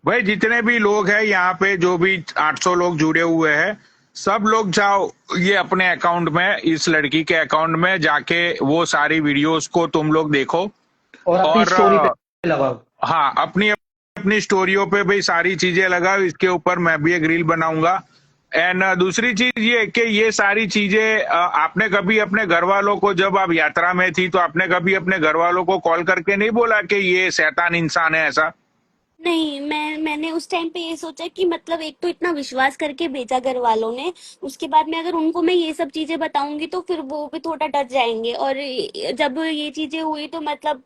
भाई जितने भी लोग हैं यहाँ पे, जो भी 800 लोग जुड़े हुए हैं, सब लोग जाओ ये अपने अकाउंट में, इस लड़की के अकाउंट में जाके वो सारी वीडियोस को तुम लोग देखो। और अपनी और स्टोरी पे लगाओ। हाँ, अपनी अपनी स्टोरियों पे भाई सारी चीजें लगाओ। इसके ऊपर मैं भी एक रील बनाऊंगा। एंड दूसरी चीज ये कि ये सारी चीजें आपने कभी अपने घर वालों को, जब आप यात्रा में थी तो आपने कभी अपने घर वालों को कॉल करके नहीं बोला कि ये शैतान इंसान है ऐसा? नहीं, मैंने उस टाइम पे ये सोचा कि मतलब एक तो इतना विश्वास करके भेजा घर वालों ने, उसके बाद में अगर उनको मैं ये सब चीजें बताऊंगी तो फिर वो भी थोड़ा डर जाएंगे। और जब ये चीजें हुई तो मतलब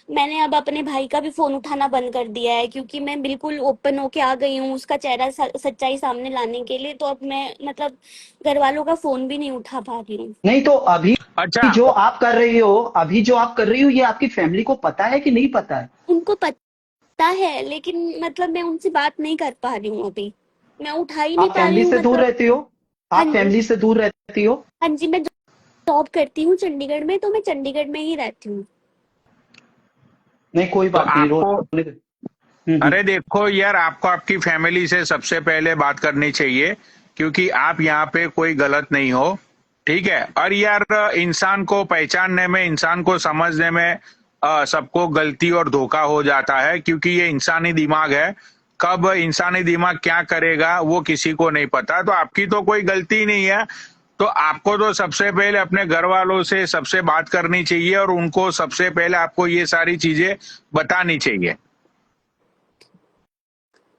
मैंने अब अपने भाई का भी फोन उठाना बंद कर दिया है, क्योंकि मैं बिल्कुल ओपन होके आ गई हूँ उसका चेहरा सच्चाई सामने लाने के लिए। तो अब मैं मतलब घर वालों का फोन भी नहीं उठा पा रही हूँ। नहीं तो अभी अच्छा, जो आप कर रही हो, अभी जो आप कर रही हो, ये आपकी फैमिली को पता है कि नहीं पता है? उनको पता है, लेकिन मतलब मैं उनसे बात नहीं कर पा रही हूँ अभी। मैं उठा ही नहीं आप पा रही फैमिली हूँ से दूर मतलब। रहती हो? हाँ आप जी। फैमिली से दूर रहती हो? हाँ जी, मैं जॉब करती हूँ चंडीगढ़ में, तो मैं चंडीगढ़ में ही रहती हूँ। नहीं कोई तो बात नहीं, आपको, रोने दो। अरे देखो यार, आपको आपकी फैमिली से सबसे पहले बात करनी चाहिए, क्योंकि आप यहाँ पे कोई गलत नहीं हो। ठीक है? और यार, इंसान को पहचानने में, इंसान को समझने में सबको गलती और धोखा हो जाता है, क्योंकि ये इंसानी दिमाग है। कब इंसानी दिमाग क्या करेगा वो किसी को नहीं पता। तो आपकी तो कोई गलती नहीं है। तो आपको तो सबसे पहले अपने घर वालों से सबसे बात करनी चाहिए और उनको सबसे पहले आपको ये सारी चीजें बतानी चाहिए।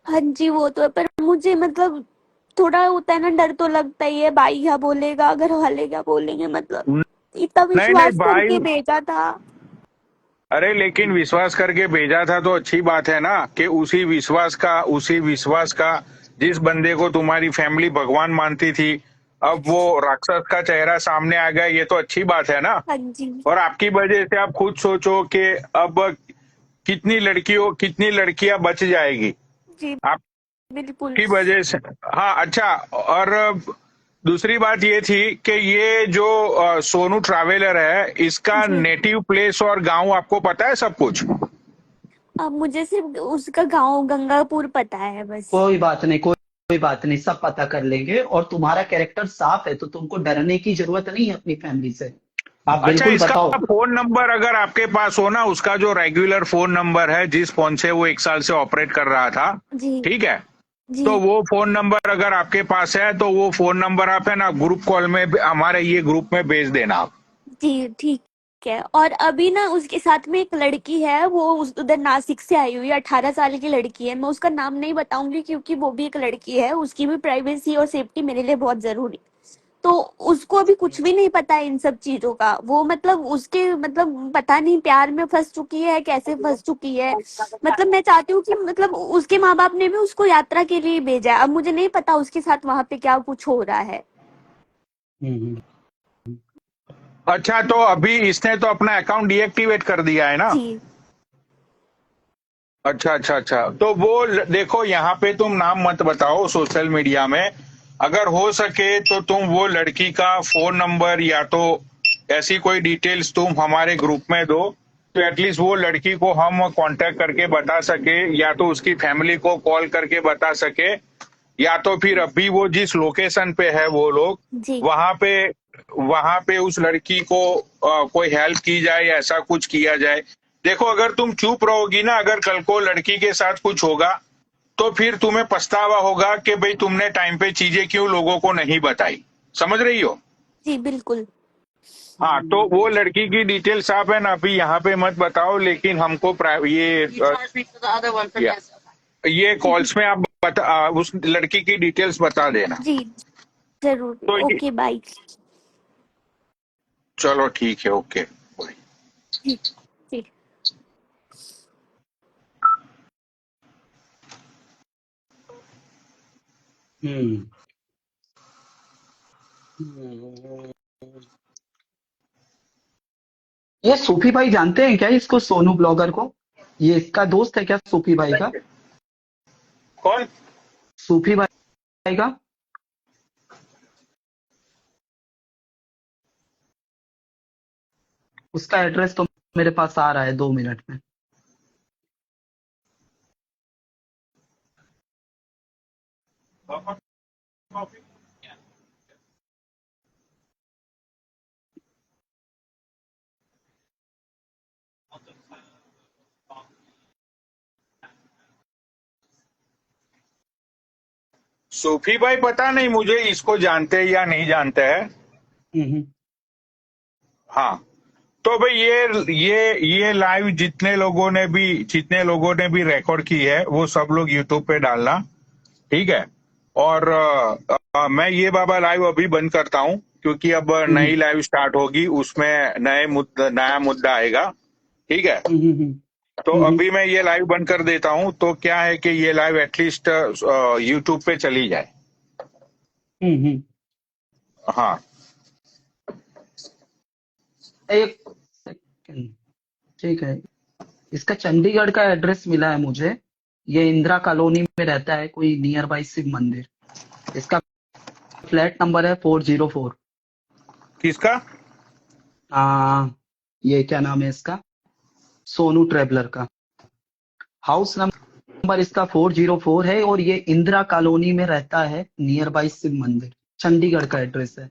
हाँ जी, वो तो है, पर मुझे मतलब थोड़ा होता है ना, डर तो लगता ही है, भाई क्या बोलेगा, घर वाले क्या बोलेंगे, मतलब इतना नहीं नहीं विश्वास भाई, करके भेजा था। अरे लेकिन विश्वास करके भेजा था तो अच्छी बात है ना, कि उसी विश्वास का जिस बंदे को तुम्हारी फैमिली भगवान मानती थी, अब वो राक्षस का चेहरा सामने आ गया, ये तो अच्छी बात है ना। हाँ जी। और आपकी वजह से आप खुद सोचो कि अब कितनी लड़कियां बच जाएगी जी बिल्कुल। आपकी वजह से। हाँ, अच्छा। और दूसरी बात ये थी कि ये जो सोनू ट्रैवलर है, इसका जी। नेटिव प्लेस और गांव आपको पता है सब कुछ? अब मुझे सिर्फ उसका गांव गंगापुर पता है बस। कोई बात नहीं, कोई बात नहीं, सब पता कर लेंगे। और तुम्हारा कैरेक्टर साफ है तो तुमको डरने की जरूरत नहीं है अपनी फैमिली से। आप अच्छा, बिल्कुल इसका बताओ। फोन नंबर अगर आपके पास हो ना, उसका जो रेगुलर फोन नंबर है जिस फोन से वो 1 साल से ऑपरेट कर रहा था, जी। ठीक है, जी। तो वो फोन नंबर अगर आपके पास है तो वो फोन नंबर आप है ना ग्रुप कॉल में हमारे ये ग्रुप में भेज देना आप। जी ठीक है। और अभी ना उसके साथ में एक लड़की है, वो उधर नासिक से आई हुई है, 18 साल की लड़की है। मैं उसका नाम नहीं बताऊंगी क्योंकि वो भी एक लड़की है, उसकी भी प्राइवेसी और सेफ्टी मेरे लिए बहुत जरूरी। तो उसको अभी कुछ भी नहीं पता है इन सब चीजों का। वो मतलब उसके मतलब पता नहीं प्यार में फंस चुकी है, कैसे फंस चुकी है। मतलब मैं चाहती हूँ कि मतलब उसके माँ बाप ने भी उसको यात्रा के लिए भेजा है। अब मुझे नहीं पता उसके साथ वहां पे क्या कुछ हो रहा है। हम्म। अच्छा, तो अभी इसने तो अपना अकाउंट डीएक्टिवेट कर दिया है ना? जी। अच्छा अच्छा अच्छा, तो वो देखो, यहाँ पे तुम नाम मत बताओ सोशल मीडिया में। अगर हो सके तो तुम वो लड़की का फोन नंबर या तो ऐसी कोई डिटेल्स तुम हमारे ग्रुप में दो, तो एटलीस्ट वो लड़की को हम कांटेक्ट करके बता सके, या तो उसकी फैमिली को कॉल करके बता सके, या तो फिर अभी वो जिस लोकेशन पे है वो लोग, जी। वहां पे वहां पे उस लड़की को कोई हेल्प की जाए या ऐसा कुछ किया जाए। देखो, अगर तुम चुप रहोगी ना, अगर कल को लड़की के साथ कुछ होगा तो फिर तुम्हें पछतावा होगा कि भाई तुमने टाइम पे चीजें क्यों लोगों को नहीं बताई। समझ रही हो? जी बिल्कुल। हाँ, तो वो लड़की की डिटेल्स आप है ना अभी यहाँ पे मत बताओ, लेकिन हमको ये जी। कॉल्स में आप उस लड़की की डिटेल्स बता देना। जी जरूर। तो ये, ओके बाय। चलो ठीक है, ओके। ठीक। ठीक। हम्म। हम्म। ये सूफी भाई जानते हैं क्या इसको, सोनू ब्लॉगर को? ये इसका दोस्त है क्या, सूफी भाई का? कौन? सूफी भाई का? उसका एड्रेस तो मेरे पास आ रहा है 2 मिनट में। सूफी भाई पता नहीं मुझे इसको जानते हैं या नहीं जानते हैं। हम्म। हाँ, तो भाई ये लाइव जितने लोगों ने भी रिकॉर्ड की है वो सब लोग यूट्यूब पे डालना, ठीक है। और मैं ये बाबा लाइव अभी बंद करता हूँ क्योंकि अब नई लाइव स्टार्ट होगी, उसमें नया मुद्दा आएगा, ठीक है। तो अभी मैं ये लाइव बंद कर देता हूँ, तो क्या है कि ये लाइव एटलीस्ट यूट्यूब पे चली जाए। हाँ, एक सेकंड, ठीक है। इसका चंडीगढ़ का एड्रेस मिला है मुझे। ये इंदिरा कॉलोनी में रहता है, कोई नियर बाई शिव मंदिर। इसका फ्लैट नंबर है 404। किसका? ये क्या नाम है इसका, सोनू ट्रेवलर का। हाउस नंबर इसका 404 है और ये इंदिरा कॉलोनी में रहता है, नियर बाई शिव मंदिर। चंडीगढ़ का एड्रेस है।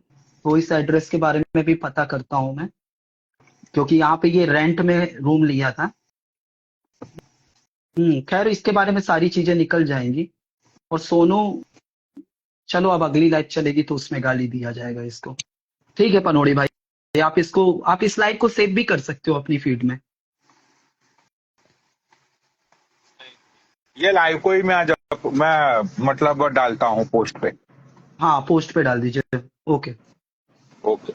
तो इस एड्रेस के बारे में भी पता करता हूँ मैं, क्योंकि यहाँ पे ये रेंट में रूम लिया था। खैर इसके बारे में सारी चीजें निकल जाएंगी। और सोनू, चलो अब अगली लाइव चलेगी तो उसमें गाली दिया जाएगा इसको। ठीक है पनोड़ी भाई, आप इस लाइव को सेव भी कर सकते हो अपनी फीड में। ये लाइव को ही मैं मतलब डालता हूँ पोस्ट पे। हाँ पोस्ट पे डाल दीजिए। ओके। ओके।